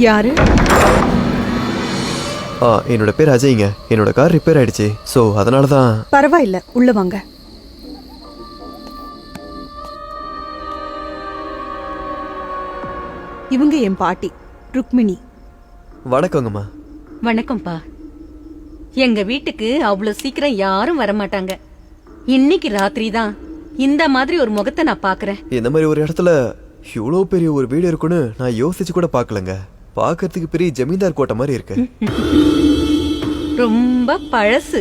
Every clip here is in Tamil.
யாரு? என்னோட பேர் அஜய்ங்க. என்னோட கார் ரிப்பேர் ஆயிடுச்சு. ஸோ அதனால தான். பரவாயில்ல, உள்ள வாங்க. இவங்க என் பாட்டி ருக்மிணி. வணக்கங்கம்மா. வணக்கம்ப்பா. எங்க வீட்டுக்கு அவ்வளவு சீக்கிரம் யாரும் வரமாட்டாங்க. இன்னைக்கு ராத்திரி தான் இந்த மாதிரி ஒரு முகத்தை நான் பாக்குறேன். இந்த மாதிரி ஒரு இடத்துல இவ்வளோ பெரிய ஒரு வீடு இருக்குன்னு நான் யோசிச்சு கூட பார்க்கலங்க. பார்க்கறதுக்கு பெரிய ஜமீன்தார் கோட்டை மாதிரி இருக்கு. ரொம்ப பழசு.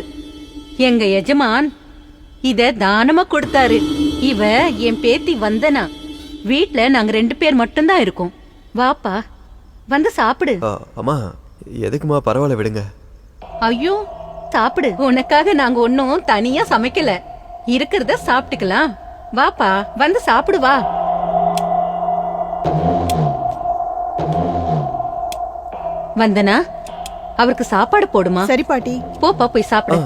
எங்க எஜமான் இத தானமா கொடுத்தாரு. இவ என் பேத்தி வந்தனா. வீட்ல நாங்க 2 பேர் மட்டும்தான் இருக்கோம். வாப்பா, வந்து சாப்பிடு. அம்மா, எதுக்குமா? பரவாயில்ல, விடுங்க. ஐயோ, சாப்பிடு. உனக்காக நாங்க ஒன்னும் தனியா சமைக்கல. இருக்கிறத சாப்பிட்டுக்கலாம். வாப்பா, வந்து சாப்பிடு வா. வந்தனா, அவருக்கு சாப்பாடு போடுமா? சரி பாட்டி. போப்பா, போய் சாப்பிடு.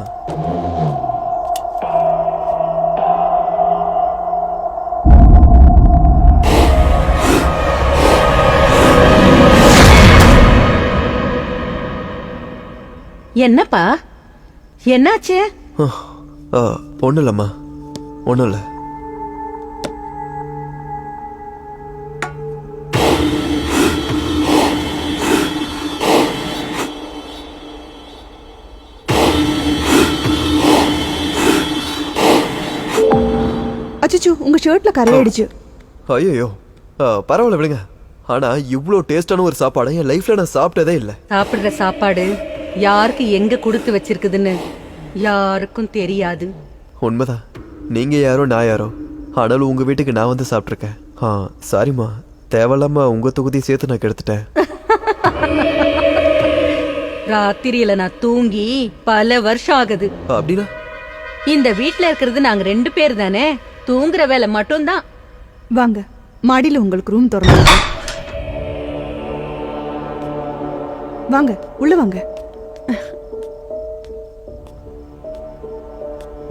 என்னப்பா, என்னாச்சு? ஒன்றும் இல்லைம்மா, ஒன்றும் இல்லை. அச்சோ, உங்க ஷர்ட்ல கரையாயிடுச்சு. ஐயோ, பரவாயில்ல, விடுங்க. ஆனா இவ்வளோ டேஸ்டான ஒரு சாப்பாடு என் லைஃப்ல நான் சாப்பிட்டதே இல்லை. சாப்பிடுற சாப்பாடு யாருக்கு எங்க கொடுத்து வச்சிருக்குதுன்னு யாருக்கும் தெரியாது. உண்மைதான். நீங்க யாரோ நான் யாரோ, ஆனாலும் உங்க வீட்டுக்கு நான் வந்து சாப்பிட்ருக்கேன். சாரிம்மா, தேவையில்லாம உங்க தொகுதியை சேர்த்து நான் கெடுத்துட்டேன். ராத்திரியில நான் தூங்கி பல வருஷம் ஆகுது. அப்படின்னா இந்த வீட்ல இருக்கிறது நாங்க 2 பேர் தானே. தூங்குற வேலை மட்டும்தான். வாங்க, மாடியில உங்களுக்கு ரூம் திறந்து. வாங்க, உள்ள வாங்க.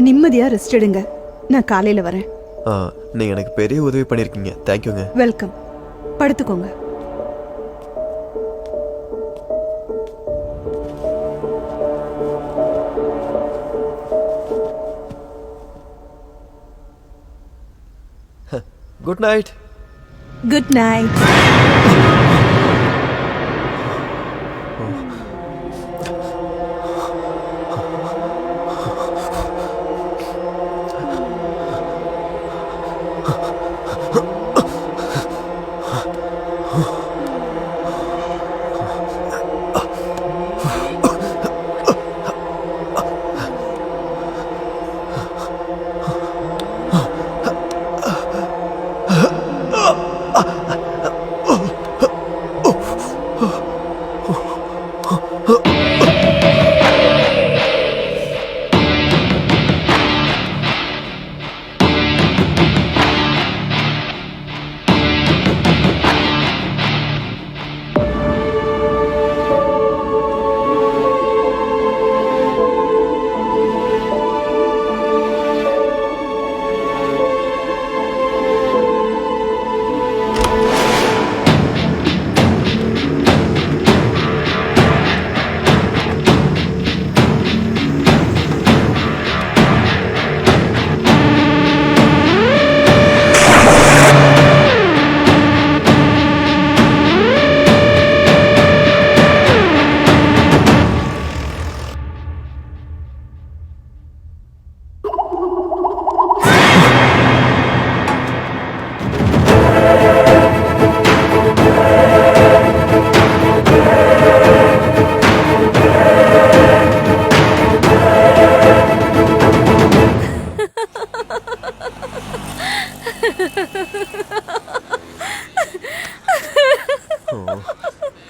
நிம்மதியா ரெஸ்ட் எடுங்க. நான் காலையில வரேன். நீங்க எனக்கு பெரிய உதவி பண்ணிருக்கீங்க. தேங்க்யூங்க. வெல்கம். படுத்துக்கோங்க. Good night. Good night.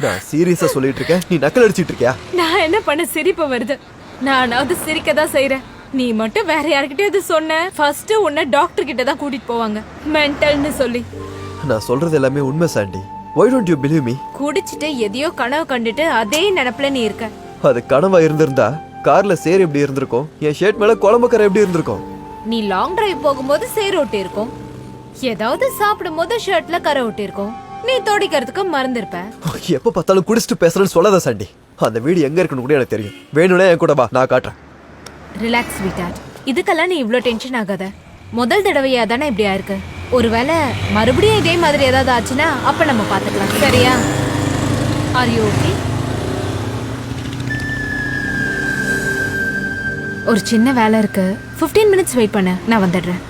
நான் சீரியஸா சொல்லிட்டு இருக்கேன், நீ நக்கல் அடிச்சிட்டு இருக்கியா? நான் என்ன பண்ண? சிரிப்பு வருது. நானாவது சிரிக்க தான் செய்யறேன். நீ மட்டும் வேற யார்கிட்டயாவது சொன்ன, ஃபர்ஸ்ட் உன்னை டாக்டர் கிட்ட தான் கூட்டிட்டு போவாங்க, மென்டல்னு சொல்லி. நான் சொல்றது எல்லாமே உண்மை Chandy. Why don't you believe me? குடிச்சிட்டு எதையோ கனவு கண்டுட்டு அதே நினைப்புல நீ இருக்க. அது கனவா இருந்திருந்தா கார்ல சேர் எப்படி இருந்திருக்கும், என் ஷர்ட் மேல குழம்பு கரை எப்படி இருந்திருக்கும்? நீ லாங் டிரைவ் போகும்போது சேர் ஒட்டி இருக்கும், ஏதாவது சாப்பிடும் போது ஷர்ட்ல கரை ஒட்டி இருக்கும். நீ தோடிக்கிறதுக்கு மறந்துருப்ப. எப்ப பார்த்தாலும் குடிச்சிட்டு பேசுறேன்னு சொல்லாத சாண்டி. அந்த வீடு எங்க இருக்குன்னு கூட எனக்கு தெரியும். வேணும்னா என் கூட வா, நான் காட்டுறேன். ரிலாக்ஸ் ஸ்வீட்டார்ட். இதுக்கெல்லாம் நீ இவ்ளோ டென்ஷன் ஆகாத. முதல் தடவையா தானே இப்படி ஆயிருக்கு. ஒருவேளை மறுபடியும் இதே மாதிரி ஏதாவது ஆச்சுன்னா அப்ப நம்ம பாத்துக்கலாம். சரியா? Are you okay? ஒரு சின்ன வேலை இருக்கு. 15 மினிட்ஸ் வெயிட் பண்ணு, நான் வந்துடுறேன்.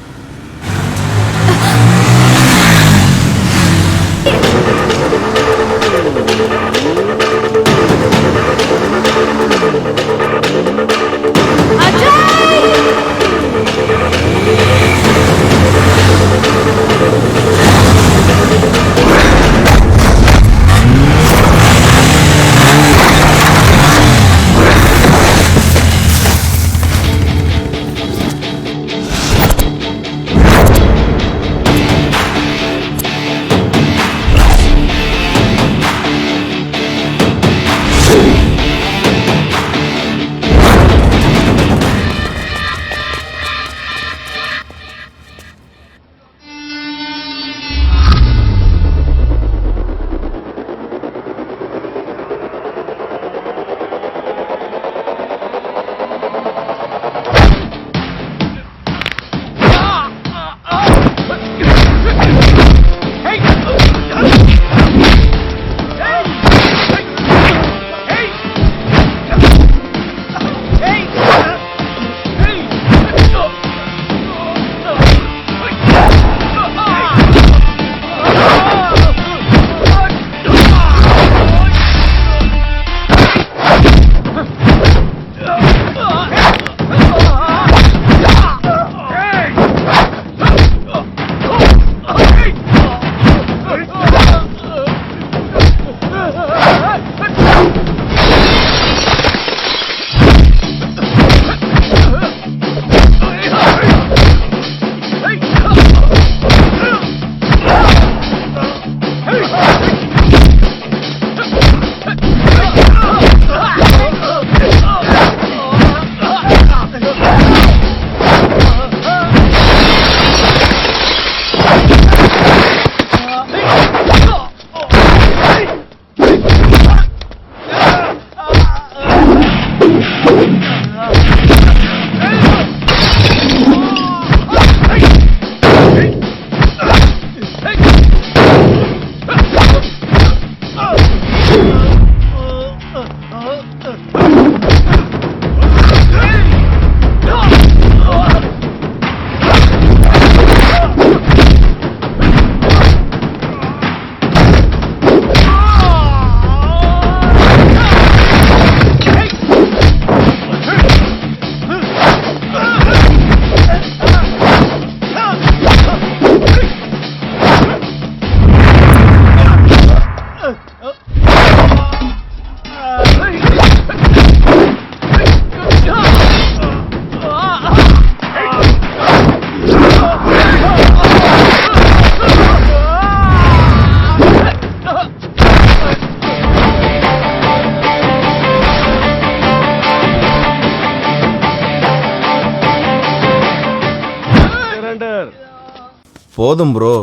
போதும் ப்ரோ,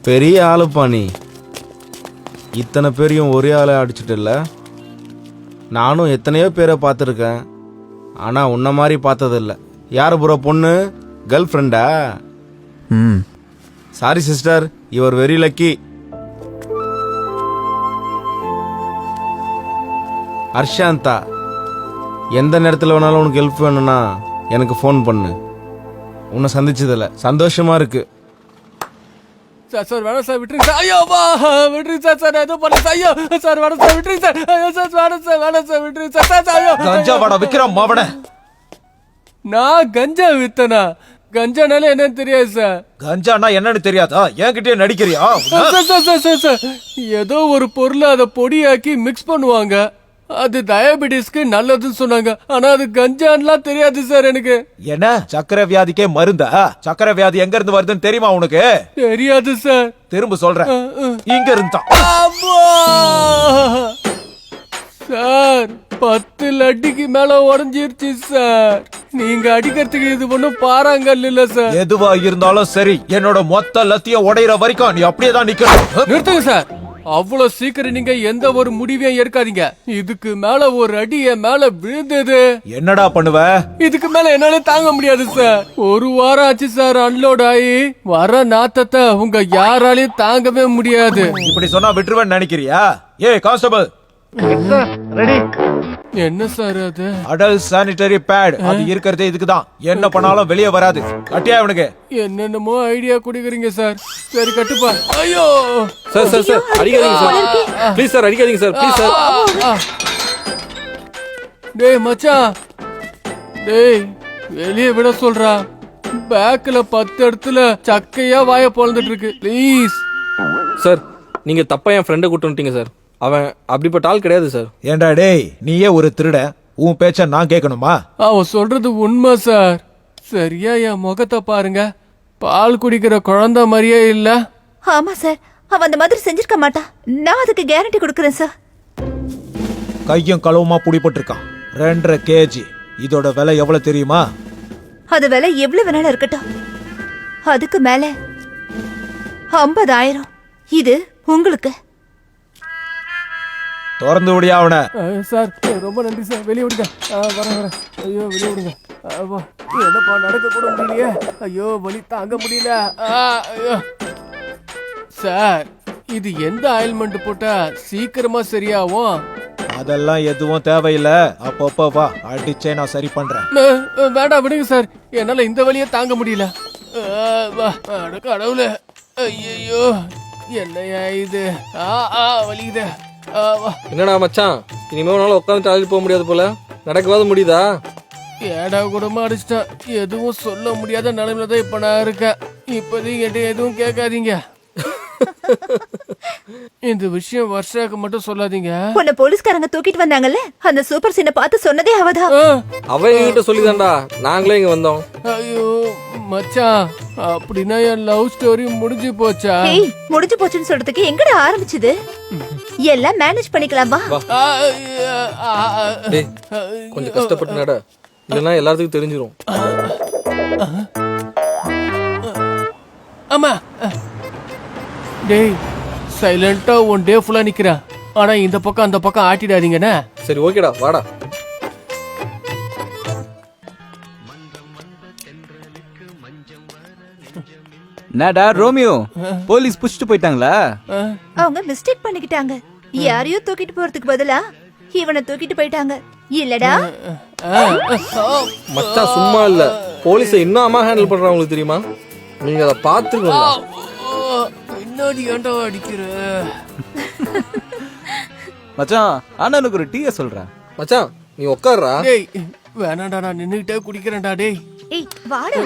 பெரிய ஆளுப்பா நீ. இத்தனை பேரையும் ஒரே ஆளை அடிச்சிட்டில்ல. நானும் எத்தனையோ பேரை பார்த்துருக்கேன், ஆனால் உன்ன மாதிரி பார்த்ததில்ல. யார் ப்ரோ பொண்ணு? கேர்ள் ஃப்ரெண்டா? Sorry sister, your very lucky. அர்ஷாந்தா, எந்த நேரத்தில் வேணாலும் உனக்கு ஹெல்ப் வேணும்னா எனக்கு ஃபோன் பண்ணு. உன்னை சந்திச்சதில்ல, சந்தோஷமா இருக்கு. சார் சார் வேணாம் சார், விட்டுருங்க சார். ஐயோ வா விட்டுருங்க சார். சார் எதுவும் பண்ணல சார். ஐயோ சார் வேணாம் சார், விட்டுருங்க சார். ஐயோ சார் வேணாம் சார், வேணாம் சார், விட்டுருங்க சார். சார் ஐயோ கஞ்சா வாடா விக்ரம் மாவட. நான் கஞ்சா வித்தனா? கஞ்சானால என்னன்னு தெரியாது சார். கஞ்சானா என்னன்னு தெரியாதா? என்கிட்டயே நடிக்கிறியா? சார் சார் சார் சார் ஏதோ ஒரு பொருளை அதை பொடியாக்கி மிக்ஸ் பண்ணுவாங்க, அது டயபெட்டிஸ்க்கு நல்லதுன்னு சொன்னாங்க. ஆனா அது கஞ்சான்லாம் தெரியாது சார் எனக்கு. என்ன சக்கரை வியாதிக்கே மருந்தா? சக்கரை வியாதி எங்க இருந்து வருதுன்னு தெரியுமா உனக்கு? தெரியாது சார். திரும்ப சொல்றேன், இங்க இருந்தா. சார் 10 லட்டிக்கு மேல உடஞ்சிருச்சு சார். நீங்க அடிக்கிறதுக்கு இது ஒண்ணும் பாறாங்கல் இல்ல சார். எதுவா இருந்தாலும் சரி, என்னோட மொத்த லத்தியம் உடையிற வரைக்கும் நீ அப்படியே தான் நிக்கணும். நிறுத்துங்க சார். அவ்வளவு சீக்கிரம் நீங்க எந்த ஒரு முடிவையும் எடுக்காதீங்க. இதுக்கு மேல ஒரு அடி என் மேல விழுந்தது. என்னடா பண்ணுவ? இதுக்கு மேல என்னால தாங்க முடியாது சார். ஒரு வாரம் ஆச்சு சார் அன்லோட் ஆகி. வர நாத்தத்தை உங்க யாராலையும் தாங்கவே முடியாது. இப்படி சொன்னா விட்டுருவேன்னு நினைக்கிறியா? ஏய் கான்ஸ்டபிள், என்ன சார் அது? அடல் சானிட்டரி பேட் அது இருக்கிறதே இதுக்குதான். என்ன பண்ணாலும் வெளியே வராது. கட்டியா இவனுக்கு? என்னென்னமோ ஐடியா குடிக்கிறீங்க சார். சரி கட்டுப்பா. ஐயோ சார் சார் சார் அடிக்காதீங்க சார், ப்ளீஸ் சார் அடிக்காதீங்க சார், ப்ளீஸ் சார். டேய் மச்சான், டேய் வெளியே விட சொல்றா. பேக்ல 10 இடத்துல சக்கையா வாய பொழந்துட்டு இருக்கு. ப்ளீஸ் சார் நீங்க தப்பா என் ஃப்ரெண்டை கூட்டு வந்துட்டீங்க சார். அவன் அப்படிப்பட்ட ஆள் கிடையாது சார். ஏண்டா டேய், நீயே ஒரு திருட, உன் பேச்ச நான் கேட்கணுமா? அவன் சொல்றது உண்மை சார். சரியா என் முகத்தை பாருங்க, பால் குடிக்கிற குழந்தை மாதிரியே இல்ல. ஆமா சார், அவன் அந்த மாதிரி செஞ்சிருக்க மாட்டான். நான் அதுக்கு கேரண்டி கொடுக்கறேன் சார். கையும் களவுமா புடிபட்டு இருக்கான். 2.5 kg. இதோட விலை எவ்வளவு தெரியுமா? அது விலை எவ்வளவு வேணாலும் இருக்கட்டும். அதுக்கு மேல 50,000. இது உங்களுக்கு. திறந்து விடியா அவனை. சார் ரொம்ப நன்றி சார். வெளியே விடுங்க. வரேன். ஐயோ வெளியே விடுங்க. என்னப்பா நடக்க கூட முடியலையே. ஐயோ வலி தாங்க முடியல. ஐயோ சார், இது எந்த ஆயில்மெண்ட் போட்டா சீக்கிரமா சரியாகும்? அதெல்லாம் எதுவும் தேவையில்ல. அப்பப்ப வா, அடிச்சே நான் சரி பண்றேன். வேண்டாம் விடுங்க சார், என்னால இந்த வலியை தாங்க முடியல. கடவுளே, ஐயோ என்னையா இது? வலிக்குது. என்னடா மச்சான், இனிமே உன்னால உட்காந்து டாய்லெட் போக முடியாது போல. நடக்கவாது முடியுதா? ஏடா கூடமா அடிச்சிட்டேன். எதுவும் சொல்ல முடியாத நிலைமையில தான் இப்ப நான் இருக்கேன். இப்போதைக்கு என்கிட்ட எதுவும் கேட்காதீங்க. இந்த விஷயம் வர்ஷாக்கு மட்டும் சொல்லாதீங்க. உன்னை போலீஸ்காரங்க தூக்கிட்டு வந்தாங்கல்ல, அந்த சூப்பர் சீனை பார்த்து சொன்னதே அவதான். அவன் என்கிட்ட சொல்லிதான்டா நாங்களே இங்க வந்தோம். ஐயோ மச்சான், அப்படின்னா என் லவ் ஸ்டோரி முடிஞ்சு போச்சா? ஏய், முடிஞ்சு போச்சுன்னு சொல்றதுக்கு எங்கடா ஆரம்பிச்சது? எல்லாம் மேனேஜ் பண்ணிக்கலாம் வா. டேய் கொஞ்சம் கஷ்டப்பட்டு நட, இல்லைன்னா எல்லாத்துக்கும் தெரிஞ்சிரும். ஆமா டேய், சைலண்டா ஒன் டே ஃபுல்லா நிக்கிறேன். ஆனா இந்த பக்கம் அந்த பக்கம் ஆட்டிடாதீங்கண்ணே. சரி ஓகேடா வாடா. என்னடா ரோமியோ, போலீஸ் புடிச்சிட்டு போயிட்டாங்களா? அவங்க மிஸ்டேக் பண்ணிக்கிட்டாங்க. யாரையோ தூக்கிட்டு போறதுக்கு பதிலா இவனை தூக்கிட்டு போயிட்டாங்க. இல்லடா மச்சான் சும்மா இல்ல, போலீஸை இன்னும் அம்மா ஹேண்டில் பண்றாங்க. உங்களுக்கு தெரியுமா? நீங்க அதை பார்த்துருக்கோம். பின்னாடி ஏன்டா அடிக்கிற? மச்சான் அண்ணனுக்கு ஒரு டீயை சொல்றேன். மச்சான் நீ உட்கார்றா. டேய் வேணாண்டா, நான் நின்னுகிட்டே குடிக்கிறேன்டா. டேய் ஏய் வாடா.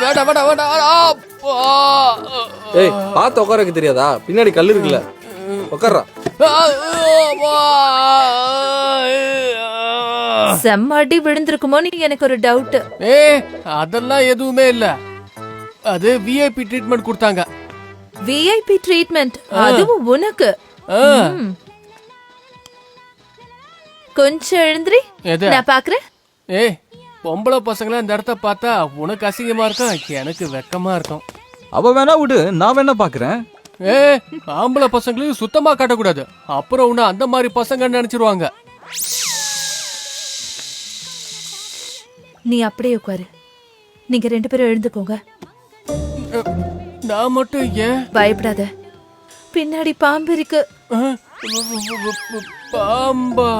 வேண்டாம் வேண்டாம் வேண்டாம். ஏய் பார்த்து உட்காரக்கு தெரியாதா? பின்னாடி கல் இருக்குல்ல, உட்கார்றா. செம்ம அடி விழுந்திருக்குமோன்னு எனக்கு ஒரு டவுட். அதெல்லாம் எதுவுமே இல்ல. அது விஐபி ட்ரீட்மெண்ட் கொடுத்தாங்க. VIP treatment? அதுவும் உனக்கு? கொஞ்சம் எழுந்திரி, நான் பாக்குறேன். பொம்பளை பசங்கள இந்த இடத்த பார்த்தா உனக்கு அசிங்கமா இருக்கும், எனக்கு வெக்கமா இருக்கும். அவ வேணா விடு, நான் வேணா பாக்குறேன். ஆம்பளை பசங்களுக்கு சுத்தமா காட்டக்கூடாது. அப்புறம் உன்ன அந்த மாதிரி பசங்க நினைச்சிருவாங்க. நீ அப்படியே உட்காரு. நீங்க 2 பேரும் எழுந்துக்கோங்க. நான் மட்டும் ஏன்? பயப்படாத, பின்னாடி பாம்பு இருக்கு. பாம்பா?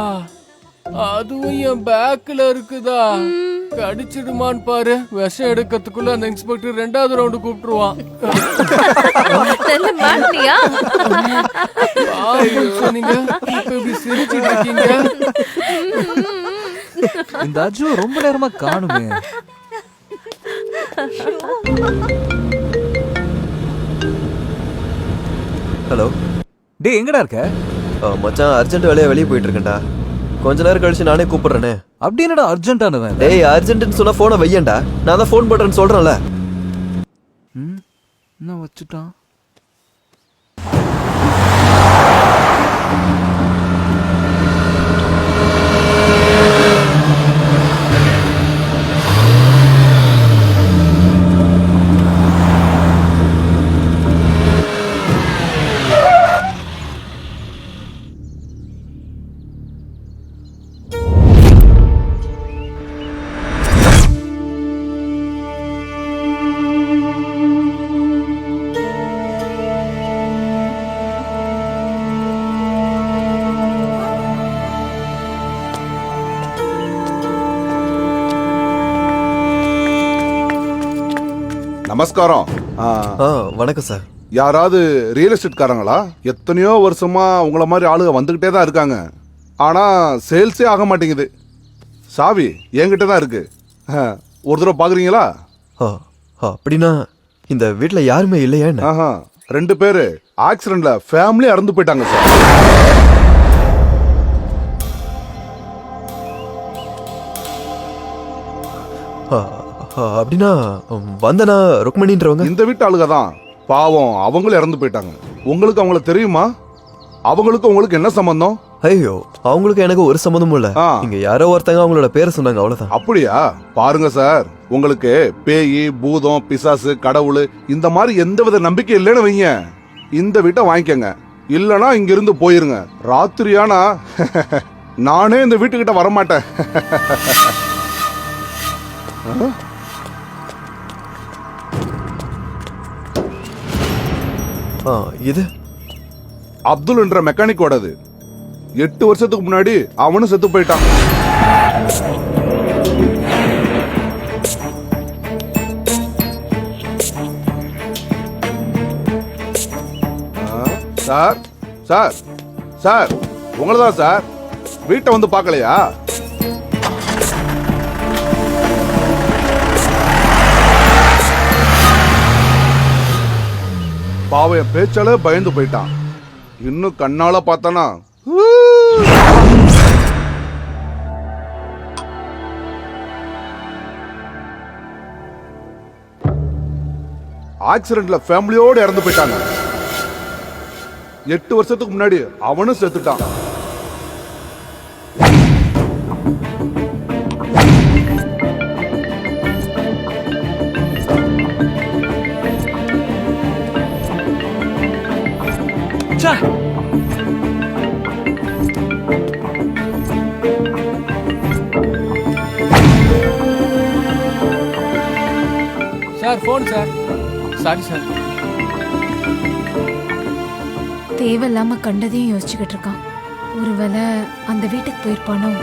அதுவும் என் பேக்ல இருக்குதா? கடிச்சிடுமான்னு பாரு. விஷம் எடுக்கிறதுக்குள்ள அந்த இன்ஸ்பெக்டர் 2வது ரவுண்டு கூப்பிட்டுருவான். நல்ல மாட்டியா? சொன்னீங்க, இப்ப இப்படி சிரிச்சிட்டு இருக்கீங்க. இந்த அஜு ரொம்ப நேரமா காணுமே. ஹலோ டேய் எங்கடா இருக்க? மச்சான் அர்ஜென்ட் வேலையா வெளியே போயிட்டு இருக்கேன்டா. கொஞ்ச நேரம் கழிச்சு நானே கூப்பிடுறேனே. அப்படி என்னடா அர்ஜென்ட்டானவன்? டேய் அர்ஜென்ட்னு சொன்னா போனை வையேன்டா. நான் தான் ஃபோன் பண்றேன்னு சொல்றேன்ல. என்ன வச்சுட்டான்? நமஸ்காரம். வணக்கம் சார். யாராவது ரியல் எஸ்டேட் காரங்களா? எத்தனையோ வருஷமா உங்கள மாதிரி ஆளுங்க வந்துகிட்டே தான் இருக்காங்க. ஆனா சேல்ஸே ஆக மாட்டேங்குது. சாவி என்கிட்ட தான் இருக்கு. ஒரு தடவை பாக்குறீங்களா? அப்படின்னா இந்த வீட்ல யாருமே இல்லையா? 2 பேரு ஆக்சிடென்ட்ல ஃபேமிலி இறந்து போயிட்டாங்க சார். அப்படின்னா வந்தனா ருக்மணின்றவங்க இந்த வீட்டு ஆளுங்க தான். பாவம், அவங்களும் இறந்து போயிட்டாங்க. உங்களுக்கு அவங்கள தெரியுமா? அவங்களுக்கு உங்களுக்கு என்ன சம்பந்தம்? ஐயோ, அவங்களுக்கு எனக்கு ஒரு சம்மந்தமும் இல்ல. இங்க யாரோ ஒருத்தங்க அவங்களோட பேரை சொன்னாங்க, அவ்வளவுதான். அப்படியா? பாருங்க சார், உங்களுக்கு பேய், பூதம், பிசாசு, கடவுள் இந்த மாதிரி எந்தவித நம்பிக்கை இல்லைன்னு வைங்க, இந்த வீட்டை வாங்கிக்கங்க. இல்லனா இங்க இருந்து போயிருங்க. ராத்திரியானா நானே இந்த வீட்டுக்கிட்ட வரமாட்டேன். இது அப்துல் என்ற மெக்கானிக்கோடது. 8 வருஷத்துக்கு முன்னாடி அவனும் செத்து போயிட்டான். சார் சார் சார், உங்களதான் சார். வீட்டை வந்து பார்க்கலையா? பாவம், என் பேச்சால பயந்து போயிட்டான். இன்னும் கண்ணால பார்த்தானா ஆக்சிடென்ட்ல ஃபேமிலியோட இறந்து போயிட்டாங்க. 8 வருஷத்துக்கு முன்னாடி அவனும் செத்துட்டான். Sir phone sir. Sorry sir. தேவையில்லாம கண்டதையும் யோசிச்சுக்கிட்டு இருக்கான். ஒருவேளை அந்த வீட்டுக்கு போயிருப்பானோ?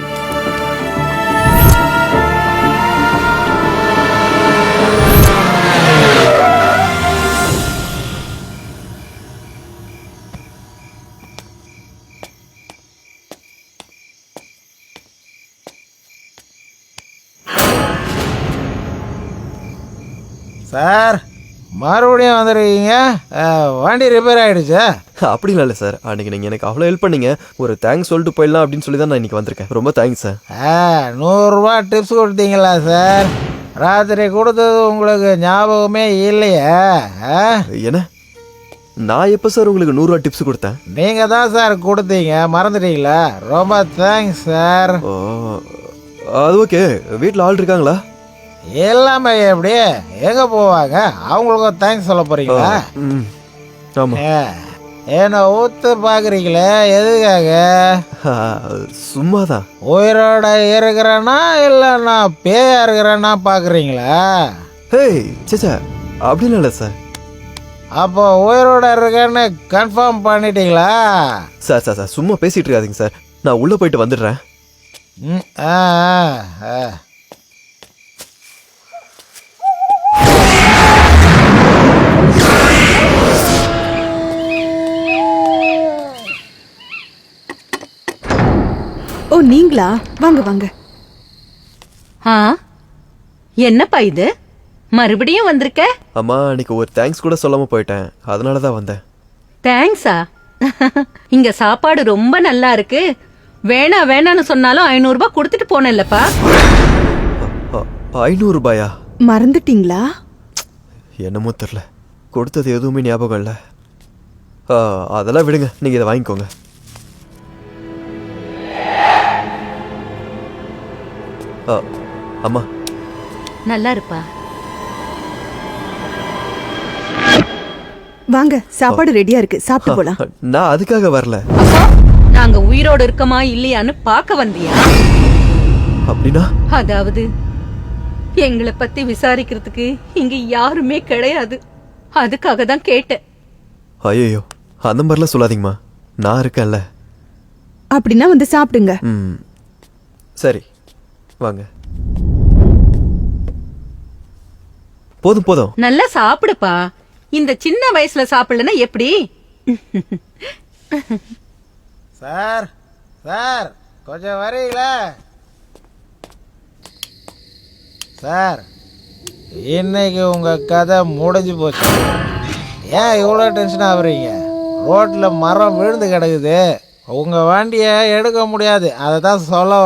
சார், மறுபடியும் வந்துருக்கீங்க? வண்டி ரிப்பேர் ஆயிடுச்சா? அப்படிலாம் இல்லை சார். அன்னைக்கு நீங்கள் எனக்கு அவ்வளோ ஹெல்ப் பண்ணீங்க. ஒரு தேங்க்ஸ் சொல்லிட்டு போயிடலாம் அப்படின்னு சொல்லி தான் நான் இன்னைக்கு வந்திருக்கேன். ரொம்ப தேங்க்ஸ் சார். 100 ரூபா டிப்ஸ் கொடுத்தீங்களா சார்? ராத்திரி கொடுத்தது உங்களுக்கு ஞாபகமே இல்லையா? என்ன, நான் எப்போ சார் உங்களுக்கு 100 ரூபா டிப்ஸ் கொடுத்தேன்? நீங்கள் தான் சார் கொடுத்தீங்க, மறந்துட்டீங்களா? ரொம்ப தேங்க்ஸ் சார். ஓ, அது ஓகே. வீட்டில் ஆள் இருக்காங்களா? எல்லாமே எப்படி எங்க போவாங்க? அவங்களுக்கும் தேங்க்ஸ் சொல்ல போறீங்களா? என்ன ஊத்து பாக்குறீங்களே, எதுக்காக? சும்மாதான். உயிரோட இருக்கிறேன்னா இல்ல நான் பேயா இருக்கிறேன்னா பாக்குறீங்களா? ஹேய் சேச்சா, அப்படின்னு இல்லை சார். அப்போ உயிரோட இருக்கேன்னு கன்ஃபார்ம் பண்ணிட்டீங்களா? சார் சார் சார், சும்மா பேசிட்டு இருக்காதீங்க சார். நான் உள்ள போயிட்டு வந்துடுறேன். ஓ, நீங்களா? வாங்க வாங்க. என்னப்பா இது, மறுபடியும் வந்திருக்க? அம்மா, அன்னைக்கு ஒரு தேங்க்ஸ் கூட சொல்லாம போயிட்டேன், அதனால தான் வந்தேன். தேங்க்ஸா? இங்க சாப்பாடு ரொம்ப நல்லா இருக்கு. வேணான்னு சொன்னாலும் 500 ரூபாய் கொடுத்துட்டு போனேன்லப்பா. 500 ரூபாயா? மறந்துட்டீங்களா? என்னமோ தெரியல, கொடுத்தது எதுவுமே ஞாபகம் இல்லை. அதெல்லாம் விடுங்க, நீங்க இதை வாங்கிக்கோங்க. அம்மா நல்லா இருப்பா. வாங்க, சாப்பாடு ரெடியா இருக்கு, சாப்பிட்டு போலாம். நான் அதுக்காக வரல. நாங்க உயிரோடு இருக்கமா இல்லையான்னு பார்க்க வந்தியா? அப்படின்னா? அதாவது எங்களை பத்தி விசாரிக்கிறதுக்கு இங்க யாருமே கிடையாது, அதுக்காக தான் கேட்டேன். ஐயோ, அந்த மாதிரிலாம் சொல்லாதீங்கம்மா, நான் இருக்கேன்ல. அப்படின்னா வந்து சாப்பிடுங்க. சரி, வாங்க. போதும் போதும். நல்லா சாப்பிடுப்பா. இந்த சின்ன வயசுல சாப்பிடலன்னா எப்படி? சார் சார் கொஞ்சம் வரீங்களா சார்? இன்னைக்கு உங்க கதை முடிஞ்சு போச்சு. ஏன் இவ்வளோ டென்ஷன் ஆகுறீங்க? ரோட்டில் மரம் விழுந்து கிடக்குது, உங்கள் வண்டியை எடுக்க முடியாது, அதை தான் சொல்ல